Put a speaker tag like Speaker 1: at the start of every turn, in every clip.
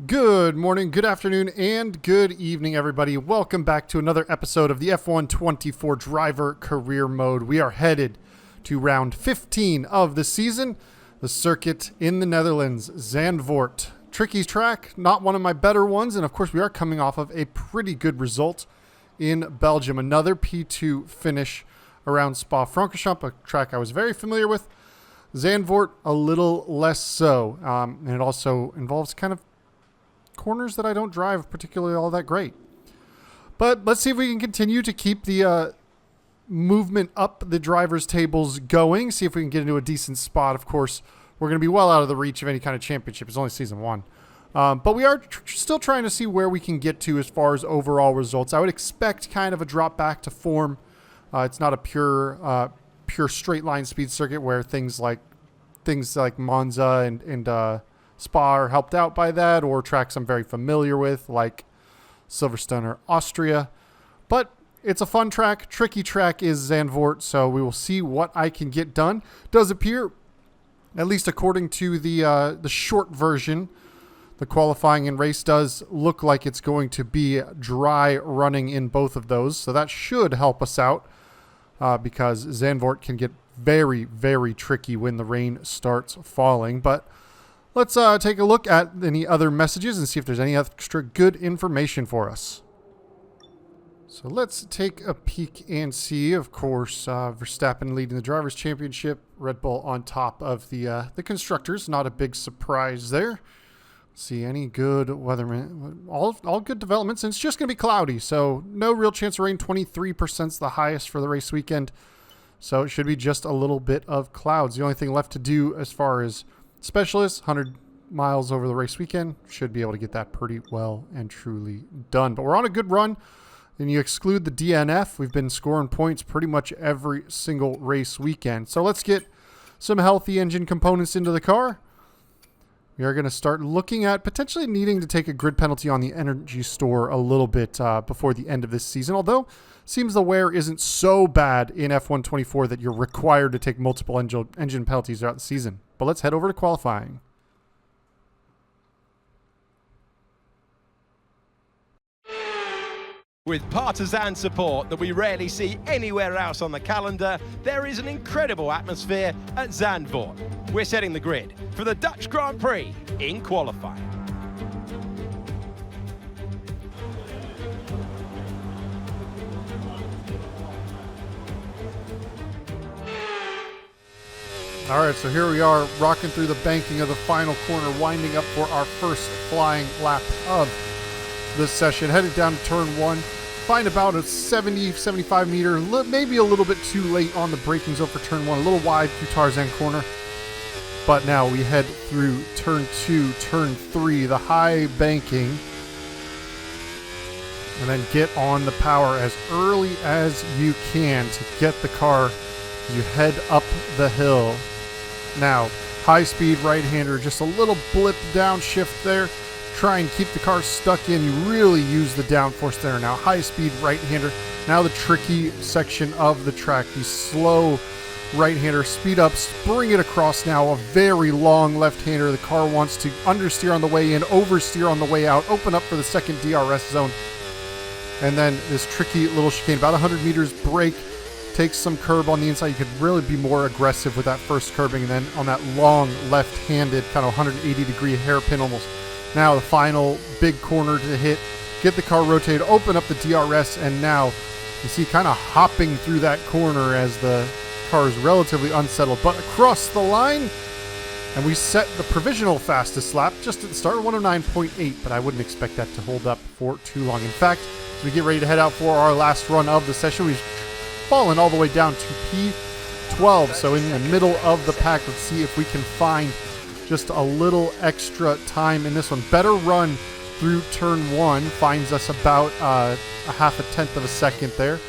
Speaker 1: Good morning, good afternoon, and good evening, everybody. Welcome back to another episode of the F1 24 Driver Career Mode. We are headed to round 15 of the season, the circuit in the Netherlands, Zandvoort. Tricky track, not one of my better ones, and of course we are coming off of a pretty good result in Belgium. Another P2 finish around Spa-Francorchamps, a track I was very familiar with. Zandvoort, a little less so, and it also involves kind of corners that I don't drive particularly all that great. But let's see if we can continue to keep the movement up the drivers' tables going, see if we can get into a decent spot. Of course, we're going to be well out of the reach of any kind of championship. It's only season one. But we are still trying to see where we can get to as far as overall results. I would expect kind of a drop back to form. It's not a pure straight line speed circuit where things like Monza and Spa are helped out by that, or tracks I'm very familiar with like Silverstone or Austria. But it's a fun track. Tricky track is Zandvoort, so we will see what I can get done. Does appear, at least according to the short version, the qualifying and race does look like it's going to be dry running in both of those, so that should help us out because Zandvoort can get very, very tricky when the rain starts falling. But let's take a look at any other messages and see if there's any extra good information for us. So let's take a peek and see. Of course, Verstappen leading the Drivers' Championship, Red Bull on top of the Constructors. Not a big surprise there. See any good weather, all good developments, and it's just going to be cloudy, so no real chance of rain. 23% is the highest for the race weekend, so it should be just a little bit of clouds. The only thing left to do as far as specialists, 100 miles over the race weekend, should be able to get that pretty well and truly done. But we're on a good run. And you exclude the DNF, we've been scoring points pretty much every single race weekend. So let's get some healthy engine components into the car. We are going to start looking at potentially needing to take a grid penalty on the energy store a little bit before the end of this season. Although, seems the wear isn't so bad in F1 24 that you're required to take multiple engine penalties throughout the season. But let's head over to qualifying.
Speaker 2: With partisan support that we rarely see anywhere else on the calendar, there is an incredible atmosphere at Zandvoort. We're setting the grid for the Dutch Grand Prix in qualifying.
Speaker 1: All right, so here we are rocking through the banking of the final corner, winding up for our first flying lap of this session. Headed down to turn one, find about a 70-75 meter, maybe a little bit too late on the braking zone for turn one, a little wide through Tarzan corner. But now we head through turn two, turn three, the high banking, and then get on the power as early as you can to get the car as you head up the hill. Now, high speed right-hander, just a little blip downshift there. Try and keep the car stuck in. You really use the downforce there. Now, high speed right-hander. Now the tricky section of the track. The slow right-hander, speed up, bring it across now. A very long left-hander. The car wants to understeer on the way in, oversteer on the way out, open up for the second DRS zone. And then this tricky little chicane, about 100 meters break. Takes some curb on the inside. You could really be more aggressive with that first curbing, and then on that long left-handed kind of 180-degree hairpin almost. Now the final big corner to hit, get the car rotated, open up the DRS, and now you see kind of hopping through that corner as the car is relatively unsettled, but across the line, and we set the provisional fastest lap just at the start, 109.8, but I wouldn't expect that to hold up for too long. In fact, as we get ready to head out for our last run of the session, we've fallen all the way down to P12, so in the middle of the pack. Let's see if we can find just a little extra time in this one. Better run through turn one, finds us about a half a tenth of a second there.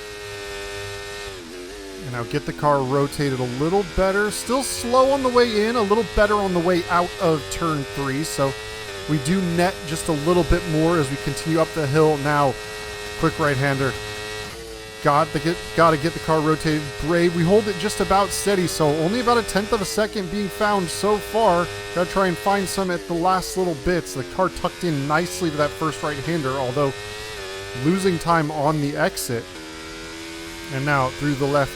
Speaker 1: And now get the car rotated a little better. Still slow on the way in, a little better on the way out of turn three, so we do net just a little bit more as we continue up the hill. Now, quick right-hander. Got to get the car rotated. Brave. We hold it just about steady, so only about 1/10 of a second being found so far. Got to try and find some at the last little bits. The car tucked in nicely to that first right-hander, although losing time on the exit. And now through the left,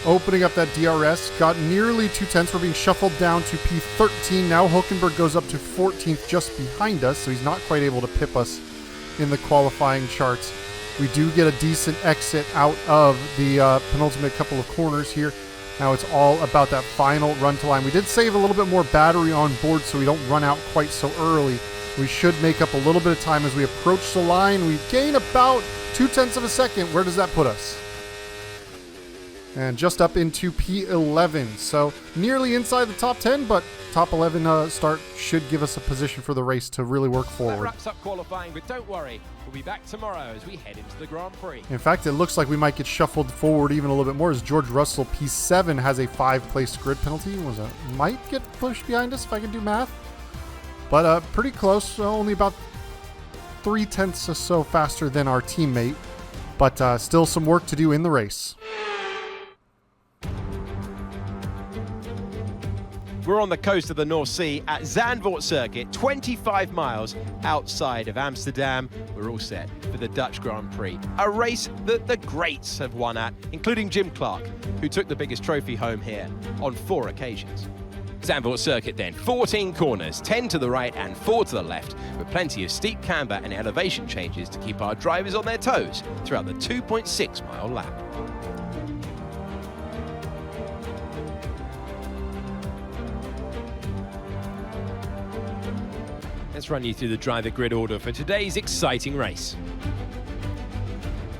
Speaker 1: opening up that DRS. Got nearly 2/10. We're being shuffled down to P13. Now Hulkenberg goes up to 14th just behind us, so he's not quite able to pip us in the qualifying charts. We do get a decent exit out of the penultimate couple of corners here. Now it's all about that final run to line. We did save a little bit more battery on board so we don't run out quite so early. We should make up a little bit of time as we approach the line. We gain about 2/10 of a second. Where does that put us? And just up into P11. So nearly inside the top 10, but top 11 start should give us a position for the race to really work forward.
Speaker 2: That wraps up qualifying, but don't worry. We'll be back tomorrow as we head into the Grand Prix.
Speaker 1: In fact, it looks like we might get shuffled forward even a little bit more as George Russell, P7, has a 5-place grid penalty. Might get pushed behind us if I can do math. But pretty close, only about 3/10 or so faster than our teammate. But still some work to do in the race.
Speaker 2: We're on the coast of the North Sea at Zandvoort Circuit, 25 miles outside of Amsterdam. We're all set for the Dutch Grand Prix, a race that the greats have won at, including Jim Clark, who took the biggest trophy home here on 4 occasions. Zandvoort Circuit then, 14 corners, 10 to the right and 4 to the left, with plenty of steep camber and elevation changes to keep our drivers on their toes throughout the 2.6-mile lap. Let's run you through the driver grid order for today's exciting race.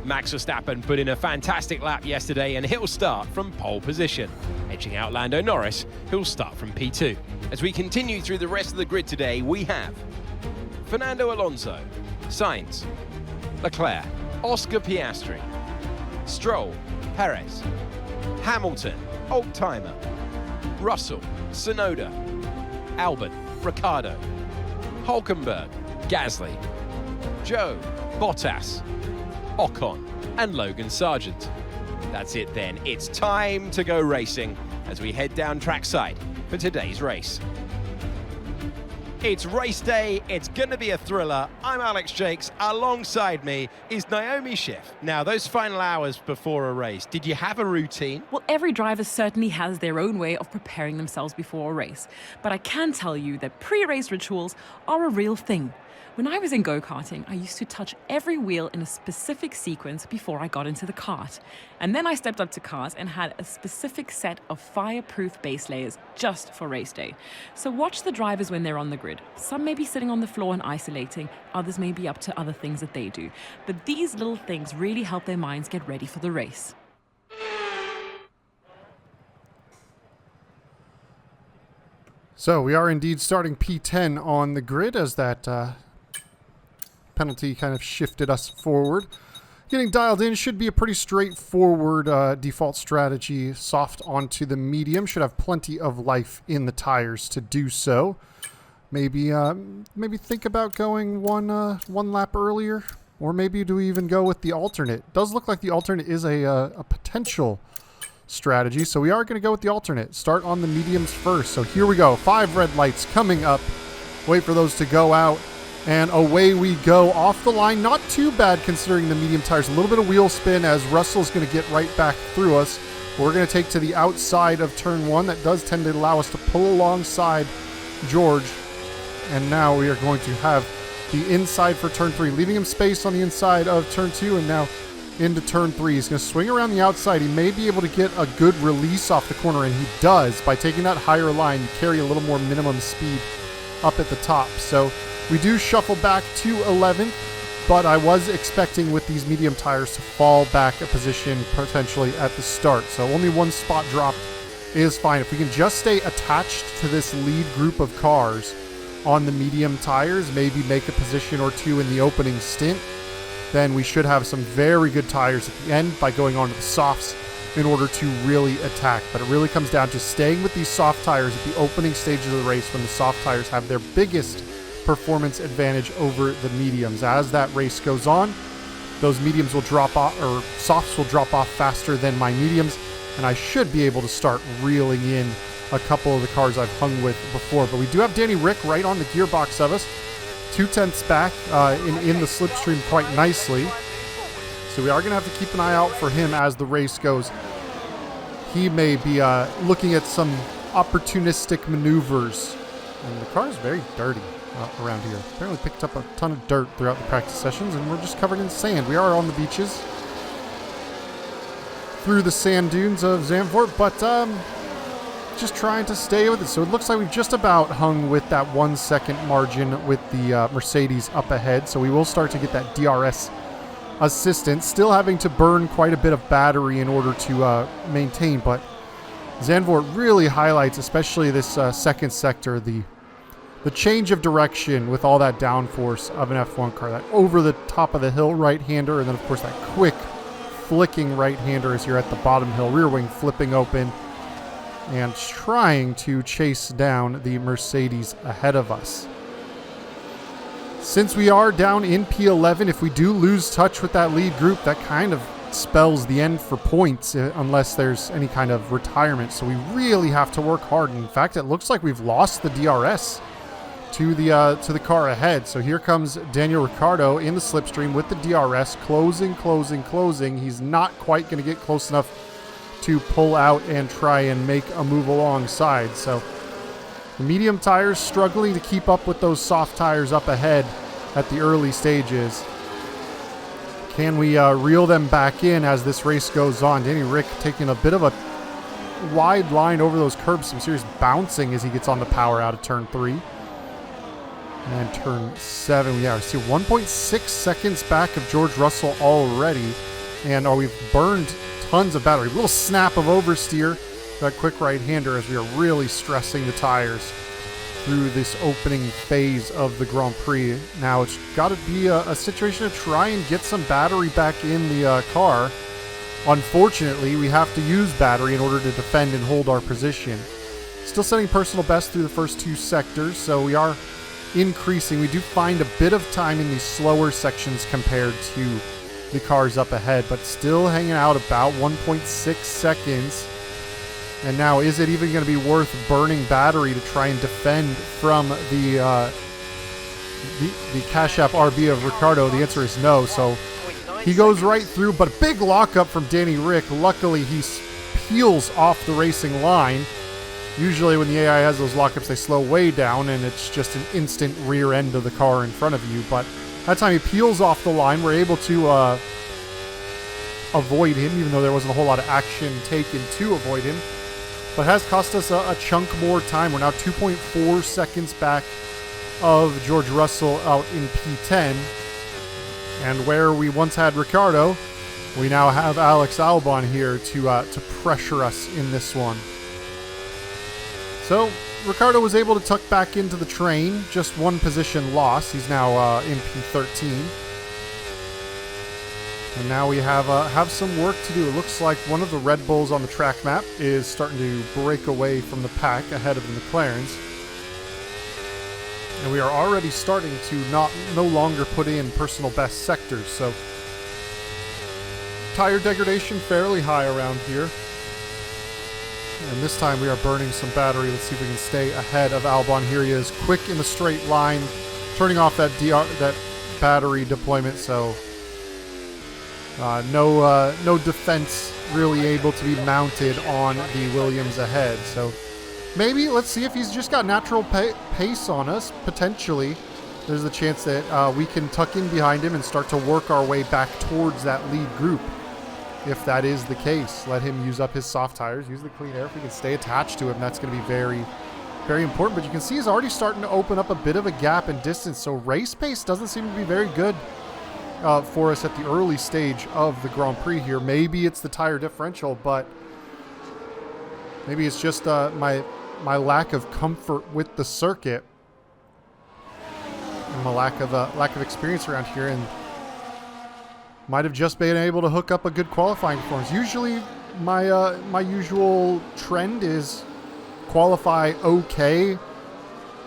Speaker 2: Max Verstappen put in a fantastic lap yesterday and he'll start from pole position. Edging out Lando Norris, who'll start from P2. As we continue through the rest of the grid today, we have Fernando Alonso, Sainz, Leclerc, Oscar Piastri, Stroll, Perez, Hamilton, Old-Timer, Russell, Tsunoda, Albon, Ricciardo, Hulkenberg, Gasly, Joe, Bottas, Ocon, and Logan Sargent. That's it then. It's time to go racing as we head down trackside for today's race. It's race day. It's going to be a thriller. I'm Alex Jakes. Alongside me is Naomi Schiff. Now, those final hours before a race, did you have a routine?
Speaker 3: Well, every driver certainly has their own way of preparing themselves before a race. But I can tell you that pre-race rituals are a real thing. When I was in go-karting, I used to touch every wheel in a specific sequence before I got into the kart. And then I stepped up to cars and had a specific set of fireproof base layers just for race day. So watch the drivers when they're on the grid. Some may be sitting on the floor and isolating, others may be up to other things that they do. But these little things really help their minds get ready for the race.
Speaker 1: So we are indeed starting P10 on the grid as that penalty kind of shifted us forward. Getting dialed in should be a pretty straightforward default strategy. Soft onto the medium. Should have plenty of life in the tires to do so. Maybe think about going one lap earlier, or maybe do we even go with the alternate? Does look like the alternate is a potential strategy, so we are going to go with the alternate. Start on the mediums first. So here we go. 5 red lights coming up. Wait for those to go out. And away we go off the line. Not too bad considering the medium tires. A little bit of wheel spin as Russell's going to get right back through us. We're going to take to the outside of turn 1. That does tend to allow us to pull alongside George. And now we are going to have the inside for turn 3, leaving him space on the inside of turn 2. And now into turn 3. He's going to swing around the outside. He may be able to get a good release off the corner, and he does. By taking that higher line, you carry a little more minimum speed up at the top. So we do shuffle back to 11th, but I was expecting with these medium tires to fall back a position potentially at the start. So only 1 spot dropped is fine. If we can just stay attached to this lead group of cars on the medium tires, maybe make a position or 2 in the opening stint, then we should have some very good tires at the end by going on to the softs in order to really attack. But it really comes down to staying with these soft tires at the opening stages of the race when the soft tires have their biggest performance advantage over the mediums. As that race goes on, those mediums will drop off, or softs will drop off faster than my mediums, and I should be able to start reeling in a couple of the cars I've hung with before. But we do have Danny Rick right on the gearbox of us, 2/10 back in the slipstream quite nicely. So we are going to have to keep an eye out for him as the race goes. He may be looking at some opportunistic maneuvers. And the car is very dirty around here. Apparently picked up a ton of dirt throughout the practice sessions, and we're just covered in sand. We are on the beaches through the sand dunes of Zandvoort, but just trying to stay with it. So it looks like we've just about hung with that 1 second margin with the Mercedes up ahead. So we will start to get that DRS assistance. Still having to burn quite a bit of battery in order to maintain, but Zandvoort really highlights, especially this second sector, the change of direction with all that downforce of an F1 car. That over the top of the hill right-hander, and then of course that quick flicking right-hander as you're at the bottom hill, rear wing flipping open and trying to chase down the Mercedes ahead of us. Since we are down in P11, if we do lose touch with that lead group, that kind of spells the end for points unless there's any kind of retirement. So we really have to work hard. In fact, it looks like we've lost the DRS to the car ahead. So here comes Daniel Ricciardo in the slipstream with the DRS, closing. He's not quite going to get close enough to pull out and try and make a move alongside. So the medium tires struggling to keep up with those soft tires up ahead at the early stages. Can we reel them back in as this race goes on? Danny Rick taking a bit of a wide line over those curbs. Some serious bouncing as he gets on the power out of turn 3. And turn 7. Yeah, we see 1.6 seconds back of George Russell already. And we've burned tons of battery. A little snap of oversteer. That quick right-hander as we are really stressing the tires through this opening phase of the Grand Prix. Now it's got to be a situation to try and get some battery back in the car. Unfortunately, we have to use battery in order to defend and hold our position. Still setting personal best through the first 2 sectors, so we are increasing. We do find a bit of time in these slower sections compared to the cars up ahead, but still hanging out about 1.6 seconds. And now, is it even going to be worth burning battery to try and defend from the Cash App RB of Ricciardo? The answer is no. So he goes right through, but a big lockup from Danny Rick. Luckily, he peels off the racing line. Usually when the AI has those lockups, they slow way down, and it's just an instant rear end of the car in front of you. But that time he peels off the line. We're able to avoid him, even though there wasn't a whole lot of action taken to avoid him. But has cost us a chunk more time. We're now 2.4 seconds back of George Russell out in P10. And where we once had Ricciardo, we now have Alex Albon here to pressure us in this one. So Ricciardo was able to tuck back into the train, just 1 position loss. He's now in P13. And now we have some work to do. It looks like one of the Red Bulls on the track map is starting to break away from the pack ahead of the McLarens. And we are already starting to no longer put in personal best sectors. So tire degradation fairly high around here. And this time we are burning some battery. Let's see if we can stay ahead of Albon. Here he is, quick in the straight line, turning off that battery deployment. So no defense really able to be mounted on the Williams ahead. So maybe let's see if he's just got natural pace on us. Potentially, there's a chance that we can tuck in behind him and start to work our way back towards that lead group. If that is the case, let him use up his soft tires, use the clean air. If we can stay attached to him, that's going to be very, very important. But you can see he's already starting to open up a bit of a gap in distance. So race pace doesn't seem to be very good for us at the early stage of the Grand Prix here. Maybe it's the tire differential, but maybe it's just my lack of comfort with the circuit and my lack of experience around here, and might have just been able to hook up a good qualifying performance. Usually my usual trend is qualify okay,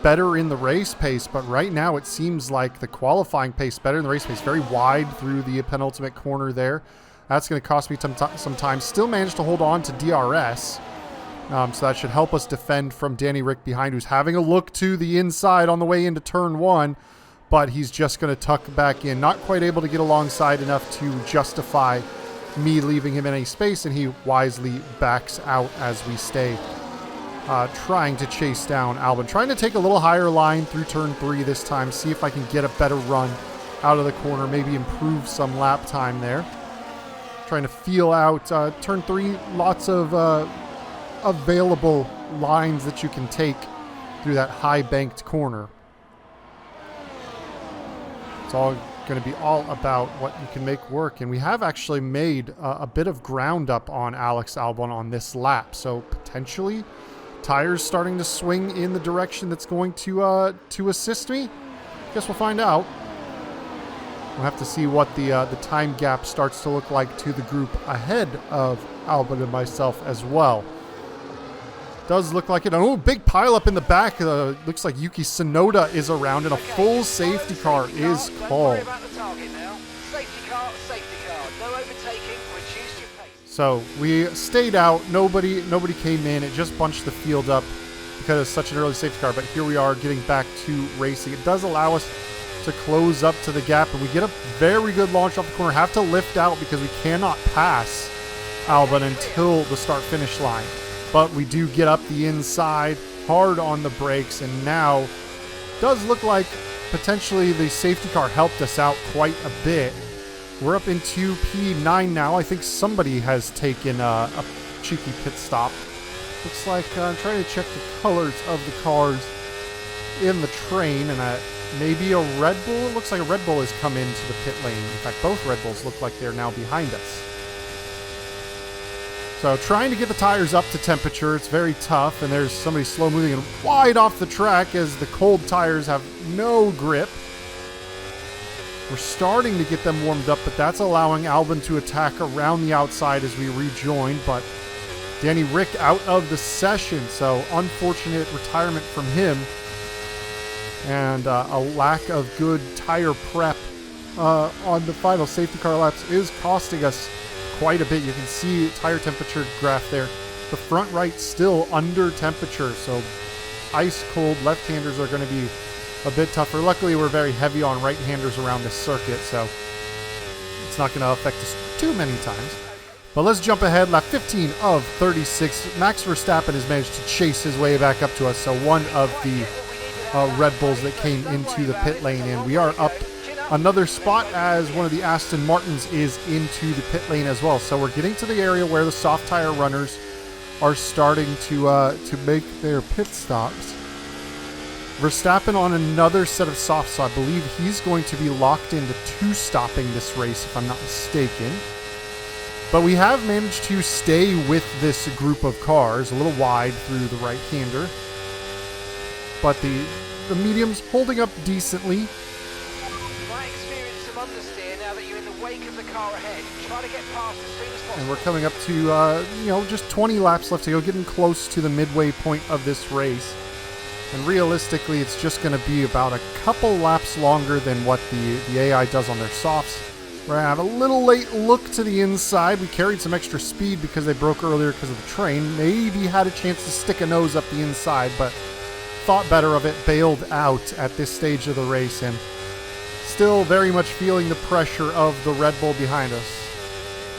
Speaker 1: better in the race pace, but right now it seems like the qualifying pace better in the race pace. Very wide through the penultimate corner there. That's going to cost me some time. Still managed to hold on to DRS. So that should help us defend from Danny Rick behind, who's having a look to the inside on the way into turn 1, but he's just going to tuck back in. Not quite able to get alongside enough to justify me leaving him in any space, and he wisely backs out as we stay trying to chase down Albon. Trying to take a little higher line through turn 3 this time, see if I can get a better run out of the corner, maybe improve some lap time there. Trying to feel out turn 3, lots of available lines that you can take through that high banked corner. It's all going to be all about what you can make work, and we have actually made a bit of ground up on Alex Albon on this lap, so potentially tires starting to swing in the direction that's going to assist me. Guess we'll find out. We'll have to see what the time gap starts to look like to the group ahead of Albon and myself as well. Does look like it. Oh, big pile up in the back. Looks like Yuki Tsunoda is around, and a full safety car is called. So we stayed out. Nobody came in. It just bunched the field up because it's such an early safety car. But here we are getting back to racing. It does allow us to close up to the gap, and we get a very good launch off the corner. Have to lift out because we cannot pass Albon until the start-finish line. But we do get up the inside, hard on the brakes, and now does look like potentially the safety car helped us out quite a bit. We're up into P9 now. I think somebody has taken a cheeky pit stop. Looks like I'm trying to check the colors of the cars in the train, and maybe a Red Bull. It looks like a Red Bull has come into the pit lane. In fact, both Red Bulls look like they're now behind us. So trying to get the tires up to temperature, it's very tough, and there's somebody slow moving and wide off the track as the cold tires have no grip. We're starting to get them warmed up, but that's allowing Albon to attack around the outside as we rejoin, but Danny Rick out of the session, so unfortunate retirement from him, and a lack of good tire prep on the final safety car laps is costing us quite a bit. You can see tire temperature graph there. The front right still under temperature, so ice cold left-handers are going to be a bit tougher. Luckily, we're very heavy on right-handers around this circuit, so it's not going to affect us too many times. But let's jump ahead. Lap 15 of 36. Max Verstappen has managed to chase his way back up to us, so one of the Red Bulls that came into the pit lane, and we are up another spot as one of the Aston Martins is into the pit lane as well. So we're getting to the area where the soft tire runners are starting to make their pit stops. Verstappen on another set of softs, so I believe he's going to be locked into two-stopping this race, if I'm not mistaken. But we have managed to stay with this group of cars, a little wide through the right-hander. But the medium's holding up decently. And we're coming up to, just 20 laps left to go, getting close to the midway point of this race. And realistically, it's just going to be about a couple laps longer than what the AI does on their softs. We're going to have a little late look to the inside. We carried some extra speed because they broke earlier because of the train. Maybe had a chance to stick a nose up the inside, but thought better of it, bailed out at this stage of the race, and still very much feeling the pressure of the Red Bull behind us.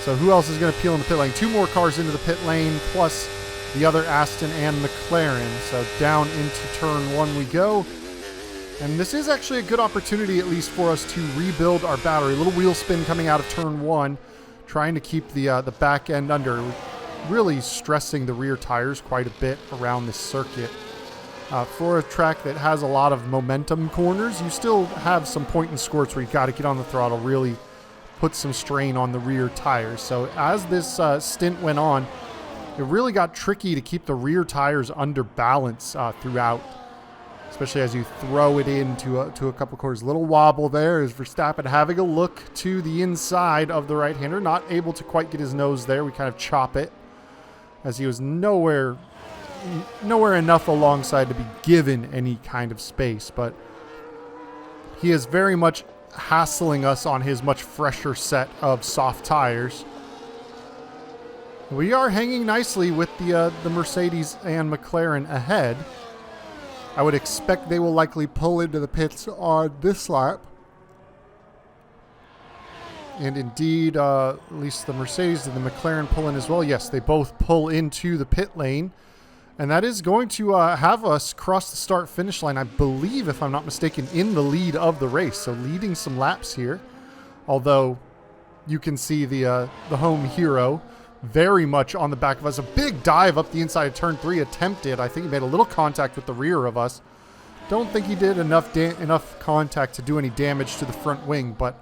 Speaker 1: So who else is going to peel in the pit lane? Two more cars into the pit lane, plus the other Aston and McLaren. So down into turn 1 we go. And this is actually a good opportunity, at least for us, to rebuild our battery. A little wheel spin coming out of turn 1, trying to keep the back end under. Really stressing the rear tires quite a bit around this circuit. For a track that has a lot of momentum corners, you still have some point and squirts where you've got to get on the throttle, really put some strain on the rear tires. So as this stint went on, it really got tricky to keep the rear tires under balance throughout, especially as you throw it into a couple of corners. Little wobble there as Verstappen having a look to the inside of the right-hander, not able to quite get his nose there. We kind of chop it as he was nowhere nowhere enough alongside to be given any kind of space, but he is very much hassling us on his much fresher set of soft tires. We are hanging nicely with the Mercedes and McLaren ahead. I would expect they will likely pull into the pits on this lap. And indeed, at least the Mercedes and the McLaren pull in as well. Yes, they both pull into the pit lane. And that is going to have us cross the start-finish line, I believe, if I'm not mistaken, in the lead of the race. So leading some laps here. Although you can see the home hero very much on the back of us. A big dive up the inside of turn 3 attempted. I think he made a little contact with the rear of us. Don't think he did enough contact to do any damage to the front wing, but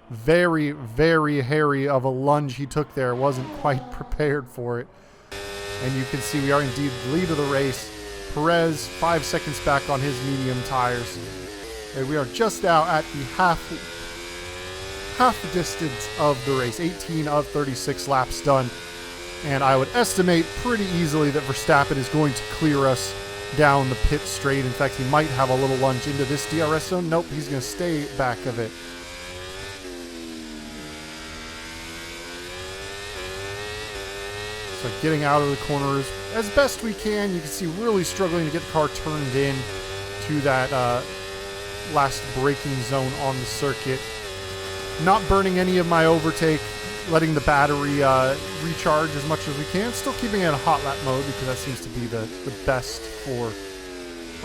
Speaker 1: very, very hairy of a lunge he took there. Wasn't quite prepared for it. And you can see we are indeed the lead of the race. Perez 5 seconds back on his medium tires. And we are just out at the half distance of the race. 18 of 36 laps done. And I would estimate pretty easily that Verstappen is going to clear us down the pit straight. In fact, he might have a little lunge into this DRS zone. Nope, he's going to stay back of it. So getting out of the corners as best we can. You can see really struggling to get the car turned in to that last braking zone on the circuit. Not burning any of my overtake, letting the battery recharge as much as we can. Still keeping it in a hot lap mode because that seems to be the best for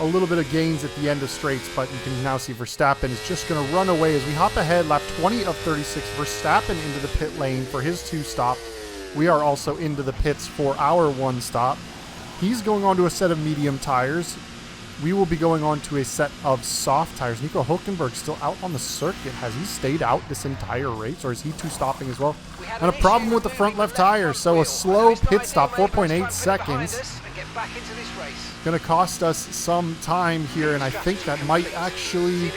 Speaker 1: a little bit of gains at the end of straights. But you can now see Verstappen is just going to run away as we hop ahead. Lap 20 of 36. Verstappen into the pit lane for his 2-stop. We are also into the pits for our 1-stop. He's going on to a set of medium tires. We will be going on to a set of soft tires. Nico Hülkenberg still out on the circuit. Has he stayed out this entire race, or is he 2-stopping as well? And a problem with the front left tire, so a slow pit stop, 4.8 seconds. Going to cost us some time here, and I think that might actually...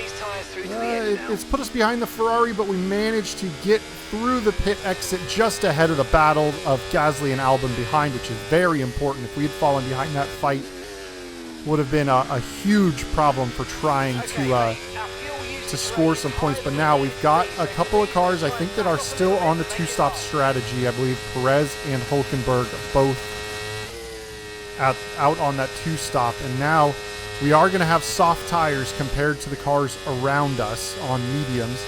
Speaker 1: it's put us behind the Ferrari, but we managed to get through the pit exit just ahead of the battle of Gasly and Albon behind, which is very important. If we had fallen behind that fight, would have been a huge problem for trying to score some points. But now we've got a couple of cars, I think, that are still on the 2-stop strategy. I believe Perez and Hülkenberg both out on that 2-stop. And now we are going to have soft tires compared to the cars around us on mediums.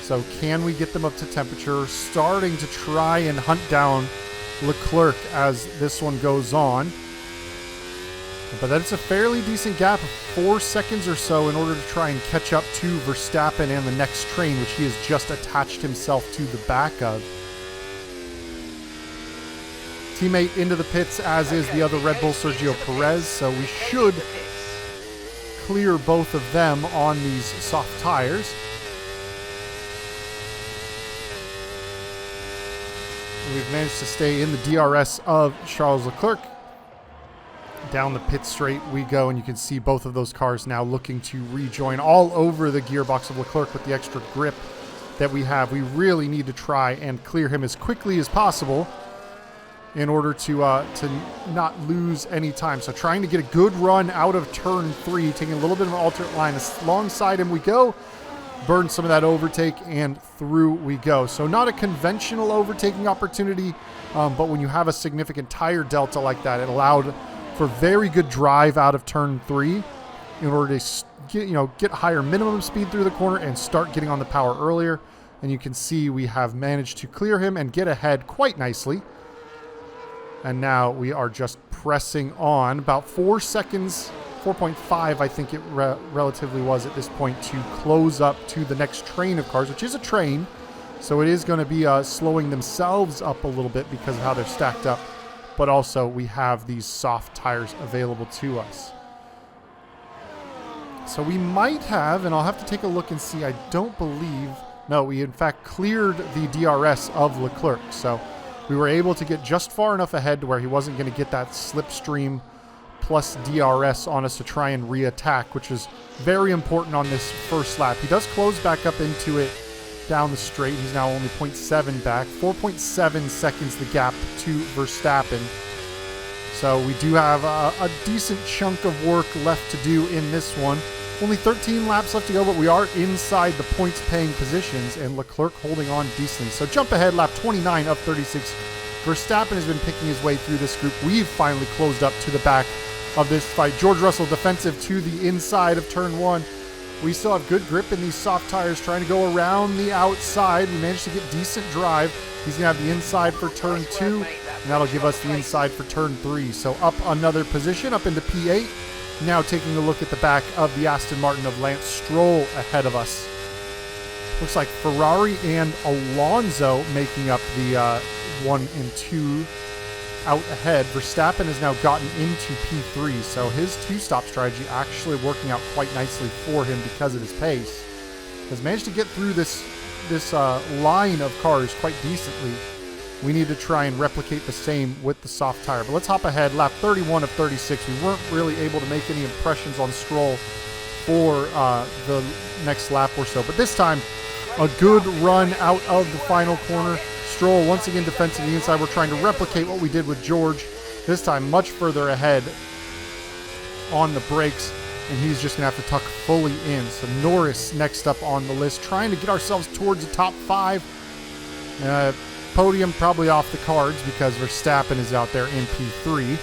Speaker 1: So can we get them up to temperature? Starting to try and hunt down Leclerc as this one goes on. But that's a fairly decent gap of 4 seconds or so in order to try and catch up to Verstappen and the next train, which he has just attached himself to the back of. Teammate into the pits, as is the other Red Bull, Sergio Perez, so we should clear both of them on these soft tires. We've managed to stay in the DRS of Charles Leclerc. Down the pit straight we go, and you can see both of those cars now looking to rejoin all over the gearbox of Leclerc with the extra grip that we have. We really need to try and clear him as quickly as possible in order to not lose any time. So trying to get a good run out of turn 3, taking a little bit of an alternate line. Alongside him we go. Burn some of that overtake, and through we go. So not a conventional overtaking opportunity, but when you have a significant tire delta like that, it allowed for very good drive out of turn 3 in order to get higher minimum speed through the corner and start getting on the power earlier. And you can see we have managed to clear him and get ahead quite nicely. And now we are just pressing on about 4 seconds, 4.5 I think it relatively was at this point, to close up to the next train of cars, which is a train. So it is going to be slowing themselves up a little bit because of how they're stacked up. But also we have these soft tires available to us. So we might have, and I'll have to take a look and see, I don't believe, no, we in fact cleared the DRS of Leclerc. So we were able to get just far enough ahead to where he wasn't going to get that slipstream plus DRS on us to try and re-attack, which is very important on this first lap. He does close back up into it down the straight. He's now only 0.7 back. 4.7 seconds the gap to Verstappen. So we do have a decent chunk of work left to do in this one. Only 13 laps left to go, but we are inside the points-paying positions, and Leclerc holding on decently. So jump ahead, lap 29 of 36. Verstappen has been picking his way through this group. We've finally closed up to the back of this fight. George Russell defensive to the inside of turn 1. We still have good grip in these soft tires, trying to go around the outside. We managed to get decent drive. He's going to have the inside for turn 2, and that'll give us the inside for turn 3. So up another position, up into P8. Now taking a look at the back of the Aston Martin of Lance Stroll ahead of us. Looks like Ferrari and Alonso making up the 1 and 2 out ahead. Verstappen has now gotten into P3, so his two-stop strategy actually working out quite nicely for him because of his pace. Has managed to get through this line of cars quite decently. We need to try and replicate the same with the soft tire. But let's hop ahead. Lap 31 of 36. We weren't really able to make any impressions on Stroll for the next lap or so. But this time, a good run out of the final corner. Stroll once again defending the inside. We're trying to replicate what we did with George. This time much further ahead on the brakes. And he's just going to have to tuck fully in. So Norris next up on the list. Trying to get ourselves towards the top 5. Podium probably off the cards because Verstappen is out there in P3.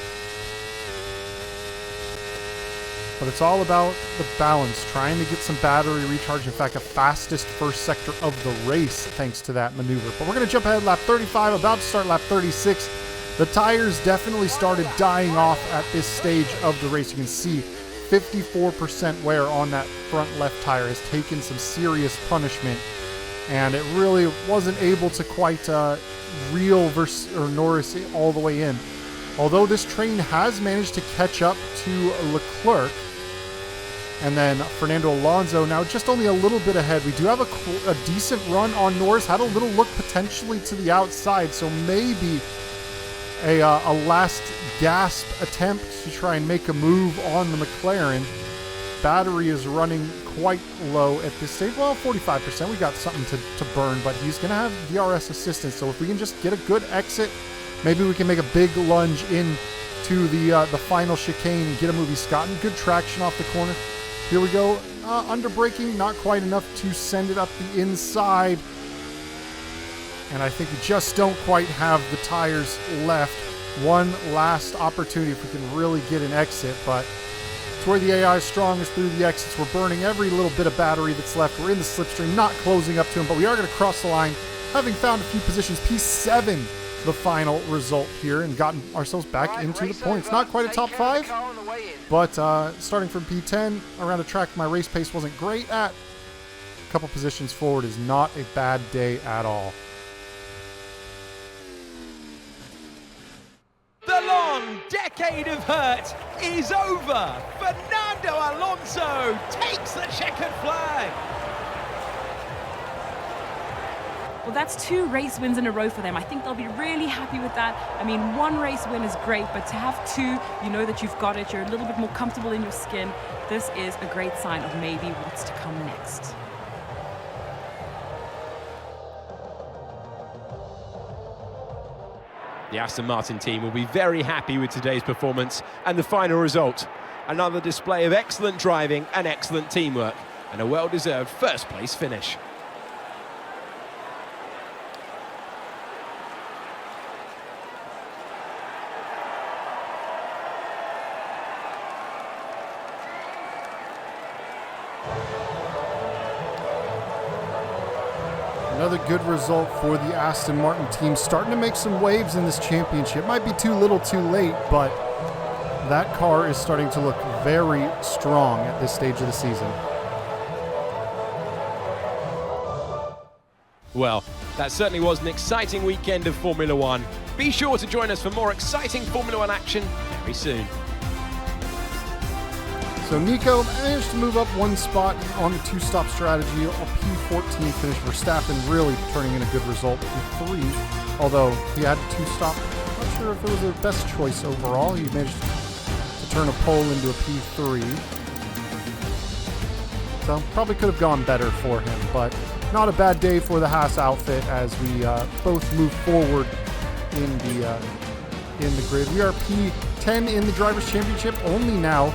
Speaker 1: But it's all about the balance, trying to get some battery recharge. In fact, a fastest first sector of the race thanks to that maneuver. But we're going to jump ahead, lap 35, about to start lap 36. The tires definitely started dying off at this stage of the race. You can see 54% wear on that front left tire has taken some serious punishment. And it really wasn't able to quite reel Norris all the way in. Although this train has managed to catch up to Leclerc. And then Fernando Alonso now just only a little bit ahead. We do have a decent run on Norris. Had a little look potentially to the outside. So maybe a last gasp attempt to try and make a move on the McLaren. Battery is running quite low at this stage. Well, 45%. We got something to burn, but he's going to have DRS assistance. So if we can just get a good exit, maybe we can make a big lunge into the final chicane and get a move. He's gotten good traction off the corner. Here we go. Under braking, not quite enough to send it up the inside. And I think we just don't quite have the tires left. One last opportunity if we can really get an exit, but it's where the AI is strongest through the exits. We're burning every little bit of battery that's left. We're in the slipstream, not closing up to him, but we are going to cross the line, having found a few positions. P7, the final result here, and gotten ourselves back into the points. Not quite a top 5, but starting from P10 around a track my race pace wasn't great at. A couple positions forward is not a bad day at all.
Speaker 2: The long decade of hurt is over. Fernando Alonso takes the checkered flag.
Speaker 3: Well, that's 2 race wins in a row for them. I think they'll be really happy with that. I mean, 1 race win is great, but to have 2, you know that you've got it. You're a little bit more comfortable in your skin. This is a great sign of maybe what's to come next.
Speaker 2: The Aston Martin team will be very happy with today's performance and the final result. Another display of excellent driving and excellent teamwork, and a well-deserved first-place finish.
Speaker 1: Another good result for the Aston Martin team, starting to make some waves in this championship. Might be too little too late, but that car is starting to look very strong at this stage of the season.
Speaker 2: Well, that certainly was an exciting weekend of Formula One. Be sure to join us for more exciting Formula One action very soon.
Speaker 1: So Nico managed to move up 1 spot on the 2-stop strategy. A P14 finish. Verstappen really turning in a good result. P3, although he had a 2-stop. Not sure if it was the best choice overall. He managed to turn a pole into a P3. So probably could have gone better for him, but not a bad day for the Haas outfit as we both move forward in the grid. We are 10 in the Drivers' Championship, only now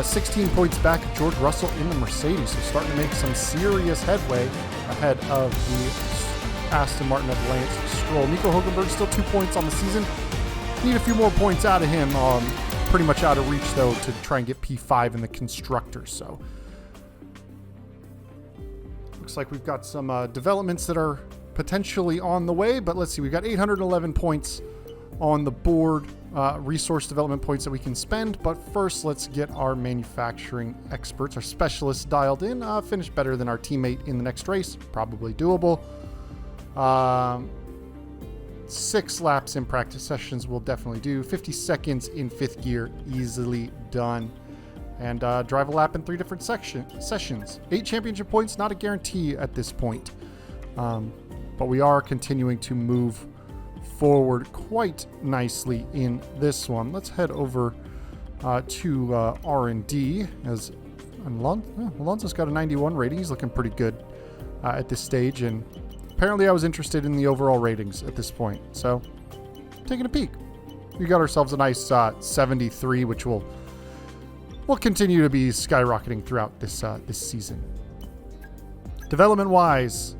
Speaker 1: 16 points back of George Russell in the Mercedes, so starting to make some serious headway ahead of the Aston Martin of Lance Stroll. Nico Hulkenberg still 2 points on the season. Need a few more points out of him. Pretty much out of reach, though, to try and get P5 in the Constructors. So looks like we've got some developments that are potentially on the way, but let's see. We've got 811 points on the board, resource development points that we can spend. But first, let's get our manufacturing experts, our specialists dialed in. Finish better than our teammate in the next race. Probably doable. 6 laps in practice sessions will definitely do. 50 seconds in 5th gear, easily done. And drive a lap in 3 different sessions. 8 championship points, not a guarantee at this point. But we are continuing to move forward quite nicely in this one. Let's head over to R&D, as Alonso's got a 91 rating. He's looking pretty good at this stage, and apparently I was interested in the overall ratings at this point, so taking a peek. We got ourselves a nice 73, which will continue to be skyrocketing throughout this season. Development-wise,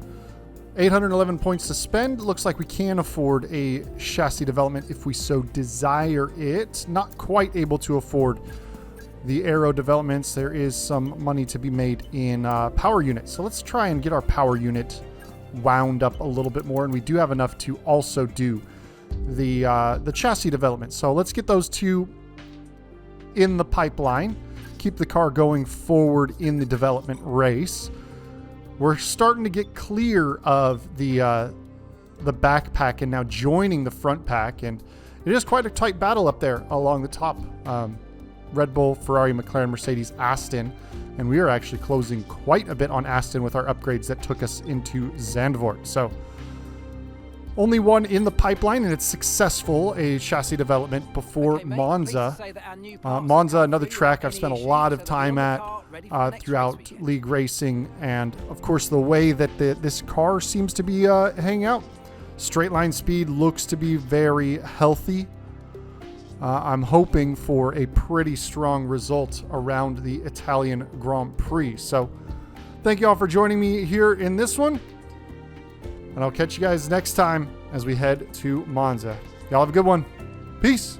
Speaker 1: 811 points to spend. Looks like we can afford a chassis development if we so desire it. Not quite able to afford the aero developments. There is some money to be made in power units. So let's try and get our power unit wound up a little bit more. And we do have enough to also do the chassis development. So let's get those 2 in the pipeline. Keep the car going forward in the development race. We're starting to get clear of the backpack and now joining the front pack, and it is quite a tight battle up there along the top. Red Bull, Ferrari, McLaren, Mercedes, Aston, and we are actually closing quite a bit on Aston with our upgrades that took us into Zandvoort. So only one in the pipeline, and it's successful, a chassis development before Monza. Monza, another track I've spent a lot of time at throughout league racing, and of course the way that this car seems to be hanging out. Straight line speed looks to be very healthy. I'm hoping for a pretty strong result around the Italian Grand Prix. So thank you all for joining me here in this one. And I'll catch you guys next time as we head to Monza. Y'all have a good one. Peace.